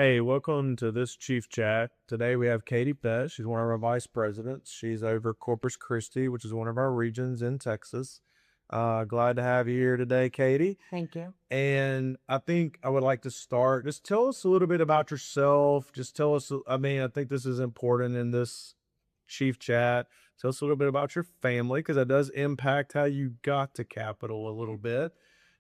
Hey, welcome to this Chief Chat. Today we have Katie Fett. She's one of our vice presidents. She's over Corpus Christi, which is one of our regions in Texas. Glad to have you here today, Katie. Thank you. And I think I would like to start. Just tell us a little bit about yourself. Just tell us, I think this is important in this Chief Chat. Tell us a little bit about your family because that does impact how you got to Capitol a little bit.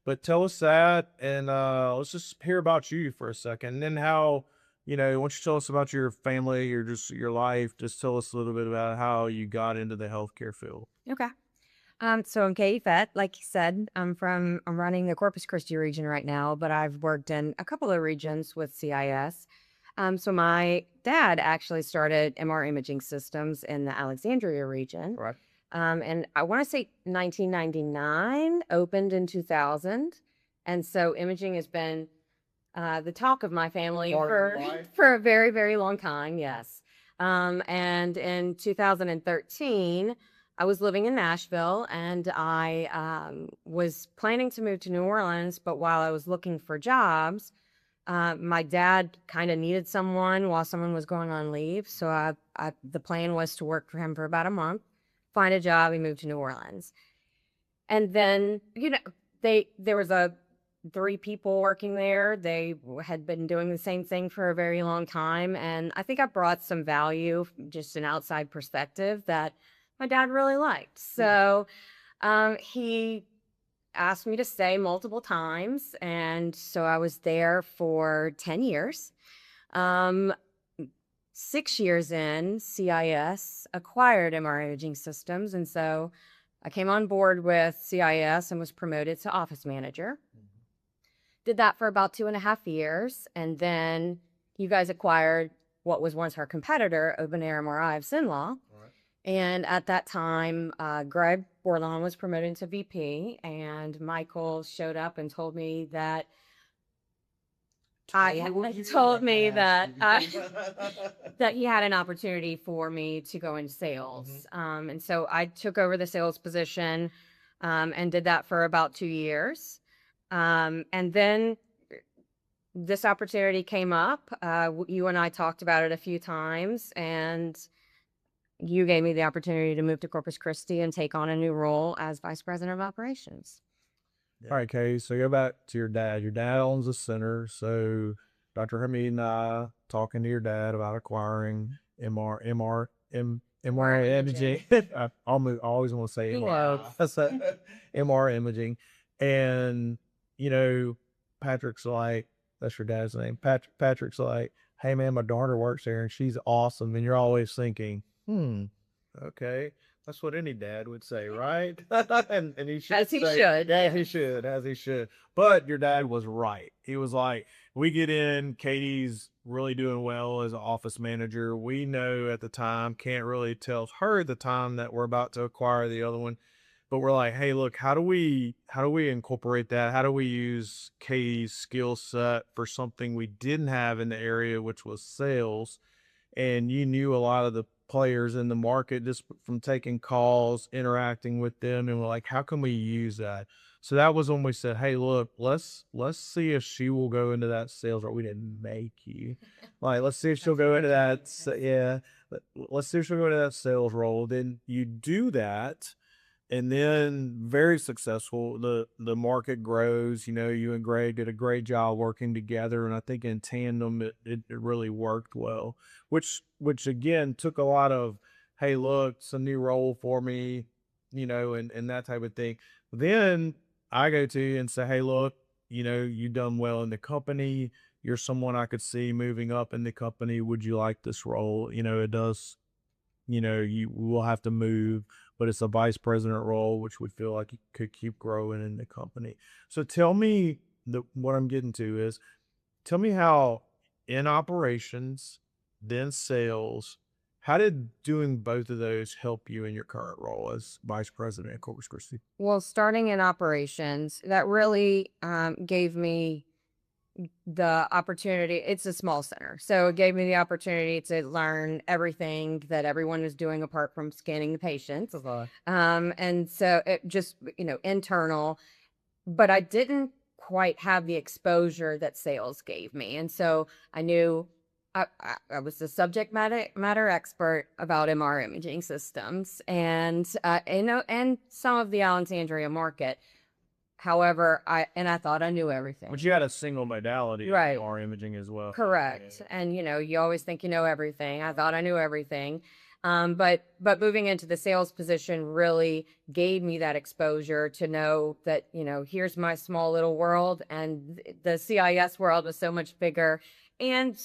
But tell us that, and let's just hear about you for a second. And then how, why don't you tell us about your family, your life? Just tell us a little bit about how you got into the healthcare field. Okay. So I'm Katie Fett. Like you said, I'm running the Corpus Christi region right now, but I've worked in a couple of regions with CIS. So my dad actually started MR imaging systems in the Alexandria region. Right. And I want to say 1999, opened in 2000. And so imaging has been the talk of my family for a very, very long time. Yes. And in 2013, I was living in Nashville and I was planning to move to New Orleans, but while I was looking for jobs, my dad kind of needed someone while someone was going on leave. So the plan was to work for him for about a month, find a job, and move to New Orleans. And then, there was three people working there. They had been doing the same thing for a very long time. And I think I brought some value, just an outside perspective that my dad really liked. So he asked me to stay multiple times. And so I was there for 10 years. 6 years in, CIS acquired MR imaging systems. And so I came on board with CIS and was promoted to office manager. Did that for about 2.5 years. And then you guys acquired what was once our competitor, Open Air MRI of Sinlaw. And at that time, Greg Borlon was promoted to VP, and Michael showed up and told me that that he had an opportunity for me to go into sales. And so I took over the sales position and did that for about 2 years. And then this opportunity came up. You and I talked about it a few times, and you gave me the opportunity to move to Corpus Christi and take on a new role as Vice President of Operations. All right, Kay. So go back to your dad. Your dad owns a center. So Dr. Hamid and I talking to your dad about acquiring MR imaging. I always want to say MR. That's that MR imaging. And, Patrick's like, that's your dad's name. Patrick's like, hey, man, my daughter works there and she's awesome. And you're always thinking, okay. That's what any dad would say, right? and he should As he should. As he should. But your dad was right. He was like, we get in, Katie's really doing well as an office manager. We know at the time, can't really tell her the time that we're about to acquire the other one. But we're like, hey, look, how do we incorporate that? How do we use Katie's skill set for something we didn't have in the area, which was sales? And you knew a lot of the players in the market just from taking calls, interacting with them, and we're like, how can we use that? So that was when we said, hey, look, let's see if she will go into that sales role. We didn't make you. Like, let's see if she'll go into that. Let's see if she'll go into that sales role. Then you do that. And then very successful. The market grows. You and Greg did a great job working together, and I think in tandem it really worked well. Which again took a lot of, hey, look, it's a new role for me, and that type of thing. Then I go to you and say, hey, look, you've done well in the company. You're someone I could see moving up in the company. Would you like this role? It does. You will have to move, but it's a vice president role, which would feel like you could keep growing in the company. So tell me what I'm getting to is, tell me how in operations, then sales, how did doing both of those help you in your current role as vice president at Corpus Christi? Well, starting in operations, that really gave me the opportunity. It's a small center, so it gave me the opportunity to learn everything that everyone was doing apart from scanning the patients. And so it just internal, but I didn't quite have the exposure that sales gave me. And so I knew I was the subject matter expert about MR imaging systems and, and some of the Alexandria market. However, I thought I knew everything. But you had a single modality Right. of MR imaging as well. Correct. And, you always think you know everything. I thought I knew everything. But moving into the sales position really gave me that exposure to know that, here's my small little world, and the CIS world was so much bigger, and,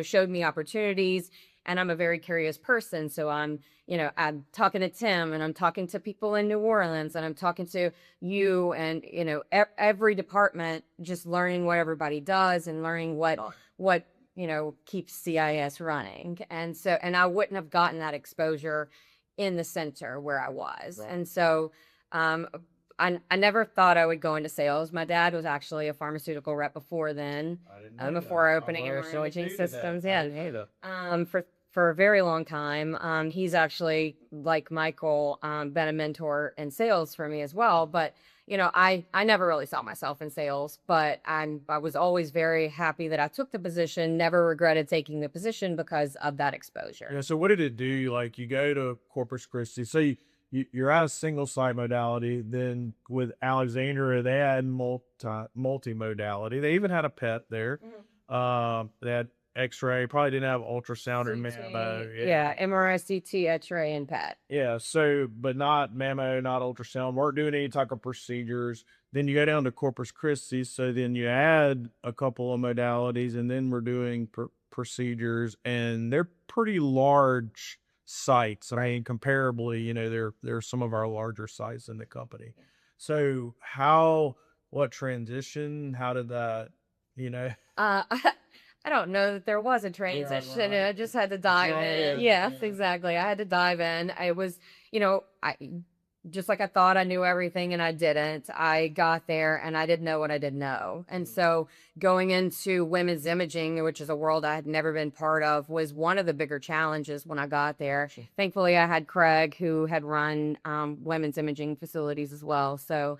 showed me opportunities. And I'm a very curious person. So I'm talking to Tim, and I'm talking to people in New Orleans, and I'm talking to you, and, every department, just learning what everybody does and learning what keeps CIS running. And so, and I wouldn't have gotten that exposure in the center where I was. Right. And so, I never thought I would go into sales. My dad was actually a pharmaceutical rep before then, before opening imaging systems. Yeah. For a very long time. He's actually, like Michael, been a mentor in sales for me as well. But, I never really saw myself in sales, but I was always very happy that I took the position, never regretted taking the position because of that exposure. Yeah. So what did it do? Like, you go to Corpus Christi. So you're at a single site modality. Then with Alexandria, they had multi-modality. They even had a PET there. Mm-hmm. They had X-ray, probably didn't have ultrasound or mammo. Yeah, MRI, CT, X-ray, and PET. Yeah, so, but not mammo, not ultrasound, weren't doing any type of procedures. Then you go down to Corpus Christi, so then you add a couple of modalities, and then we're doing procedures, and they're pretty large sites. I mean, comparably, they're some of our larger sites in the company. So what transition, how did that, I don't know that there was a transition. I just had to dive in. Yes, exactly. I had to dive in. I was, just like I thought I knew everything, and I didn't. I got there and I didn't know what I didn't know. And so going into women's imaging, which is a world I had never been part of, was one of the bigger challenges when I got there. Thankfully, I had Craig, who had run women's imaging facilities as well. So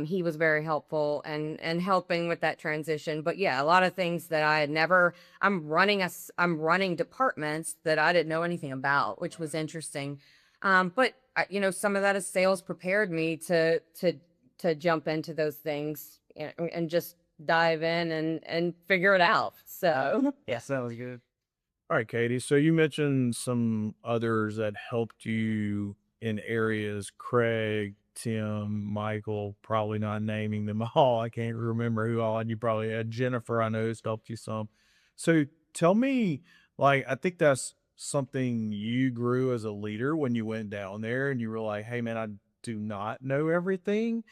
he was very helpful and helping with that transition. But yeah, a lot of things that I had never, I'm running departments that I didn't know anything about, which was interesting. But some of that is sales prepared me to jump into those things and just dive in and figure it out. So yeah, sounds good. All right, Katie. So you mentioned some others that helped you in areas, Craig, Tim, Michael, probably not naming them all. I can't remember who all, and you probably had Jennifer, I know, has helped you some. So tell me, like, I think that's something you grew as a leader when you went down there and you were like, hey man, I do not know everything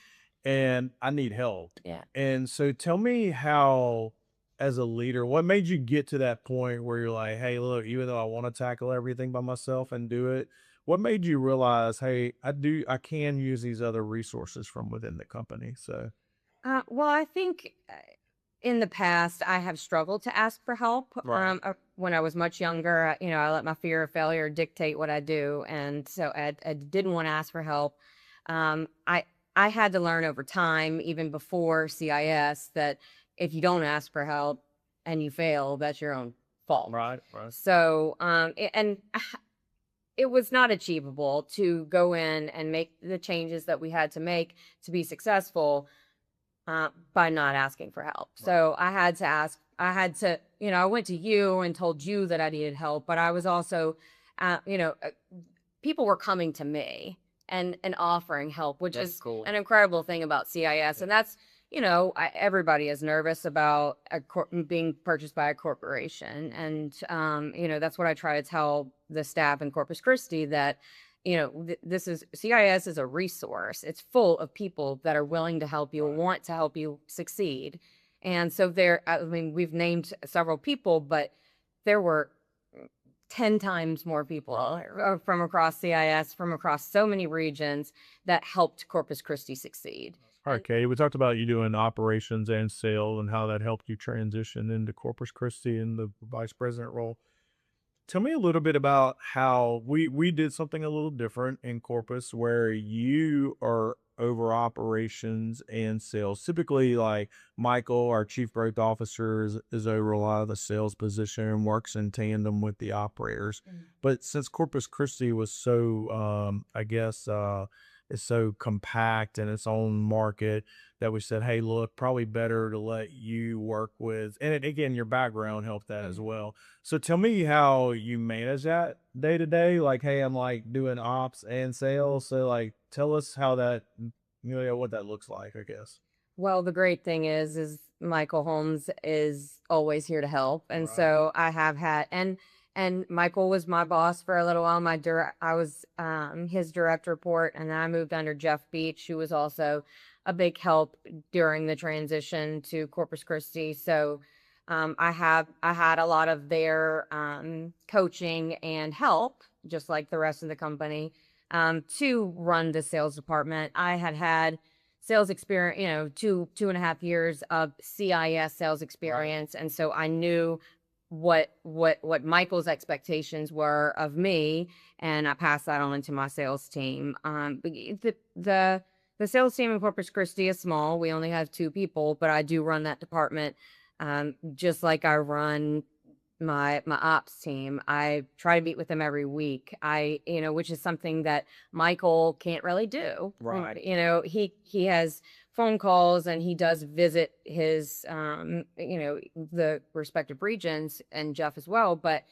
and I need help. Yeah. And so tell me how, as a leader, what made you get to that point where you're like, hey, look, even though I want to tackle everything by myself and do it, what made you realize, hey, I can use these other resources from within the company? So, well, I think in the past I have struggled to ask for help. Right. When I was much younger, I let my fear of failure dictate what I do, and so I didn't want to ask for help. I had to learn over time, even before CIS, that if you don't ask for help and you fail, that's your own fault. Right. Right. So, and it was not achievable to go in and make the changes that we had to make to be successful by not asking for help. Right. So I had to ask. I went to you and told you that I needed help, but I was also, people were coming to me and offering help, which is cool. An incredible thing about CIS. And that's, everybody is nervous about being purchased by a corporation. And, that's what I try to tell the staff in Corpus Christi, that, CIS is a resource. It's full of people that are willing to help you, want to help you succeed. And so we've named several people, but there were 10 times more people from across CIS, from across so many regions, that helped Corpus Christi succeed. All right, Katie, we talked about you doing operations and sales and how that helped you transition into Corpus Christi in the vice president role. Tell me a little bit about how we did something a little different in Corpus, where you are over operations and sales. Typically, like Michael, our chief growth officer, is over a lot of the sales position and works in tandem with the operators. But since Corpus Christi was so, I guess, is so compact in its own market, that we said, hey, look, probably better to let you work with, and again, your background helped that as well. So tell me how you manage that day to day. Like, hey, I'm like doing ops and sales. So like, tell us how that, what that looks like, I guess. Well, the great thing is Michael Holmes is always here to help, and so I have had and Michael was my boss for a little while. I was his direct report, and then I moved under Jeff Beach, who was also a big help during the transition to Corpus Christi. So I had a lot of their coaching and help, just like the rest of the company, to run the sales department. I had sales experience, 2.5 years of CIS sales experience, and so I knew what Michael's expectations were of me, and I passed that on to my sales team. The sales team in Corpus Christi is small. We only have 2 people, but I do run that department, just like I run my ops team. I try to meet with them every week. Which is something that Michael can't really do. Right. He has phone calls, and he does visit his the respective regions, and Jeff as well, but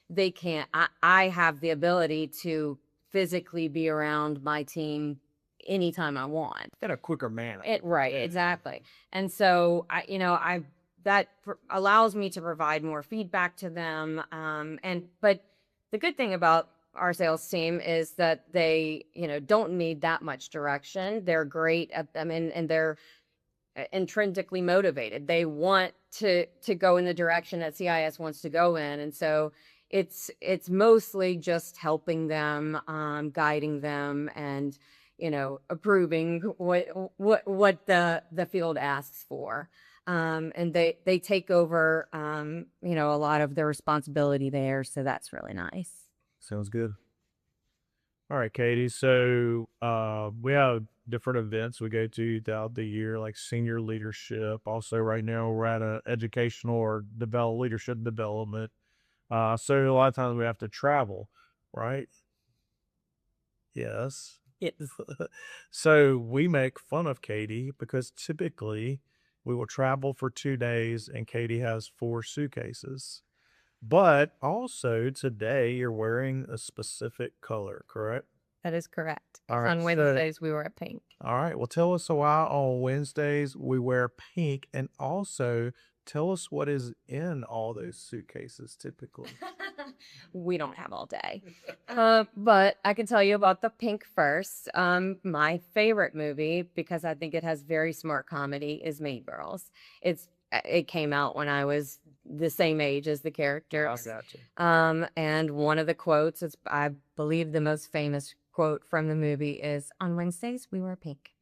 they can't. I have the ability to physically be around my team anytime I want. Got a quicker manner. Right, exactly. And so that allows me to provide more feedback to them. But the good thing about our sales team is that they, don't need that much direction. They're great at them, and they're intrinsically motivated. They want to go in the direction that CIS wants to go in. And so it's mostly just helping them, guiding them, and approving what the field asks for. And they take over, a lot of the responsibility there. So that's really nice. Sounds good. All right, Katie. So we have different events we go to throughout the year, like senior leadership. Also, right now we're at a educational or leadership development. So a lot of times we have to travel, right? Yes. Yes. So we make fun of Katie because typically we will travel for 2 days and Katie has 4 suitcases. But also today you're wearing a specific color, correct? That is correct. All right. On Wednesdays, we wear pink. All right. Well, tell us why on Wednesdays we wear pink, and also tell us what is in all those suitcases typically. We don't have all day. But I can tell you about the pink first. My favorite movie, because I think it has very smart comedy, is Mean Girls. It came out when I was the same age as the characters. I gotcha. And one of the quotes is, I believe the most famous quote from the movie is, "On Wednesdays, we wear pink."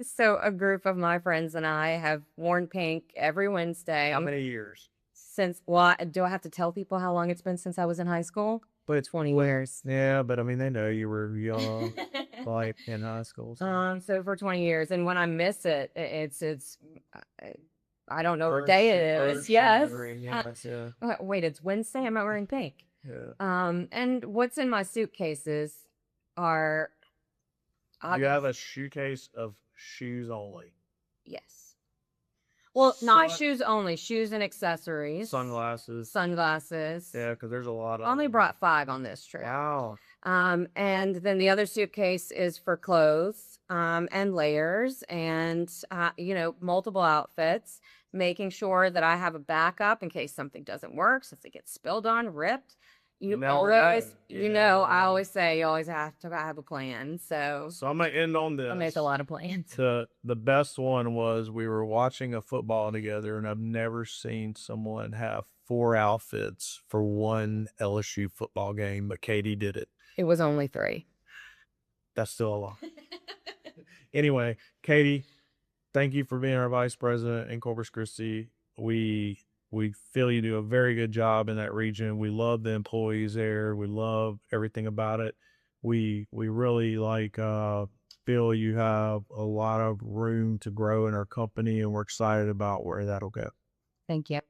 So a group of my friends and I have worn pink every Wednesday. How many years? Do I have to tell people how long it's been since I was in high school? But it's 20 years. Yeah, but I mean, they know you were young, like in high school. So for 20 years, and when I miss it, it's I don't know what day it is. Yes. Wait, it's Wednesday. I'm not wearing pink. Yeah. And what's in my suitcases are. You have a suitcase of shoes only. Yes. Well, not shoes only, shoes and accessories. Sunglasses. Sunglasses. Yeah, because there's a lot of. I only brought 5 on this trip. Wow. And then the other suitcase is for clothes, and layers, and multiple outfits, making sure that I have a backup in case something doesn't work, since it gets spilled on, ripped. I always say you always have to have a plan. So I'm gonna end on this. I make a lot of plans. The best one was we were watching a football together, and I've never seen someone have 4 outfits for one LSU football game, but Katie did it. It was only 3. That's still a lot. Anyway, Katie, thank you for being our vice president in Corpus Christi. We feel you do a very good job in that region. We love the employees there. We love everything about it. We really like feel you have a lot of room to grow in our company, and we're excited about where that'll go. Thank you.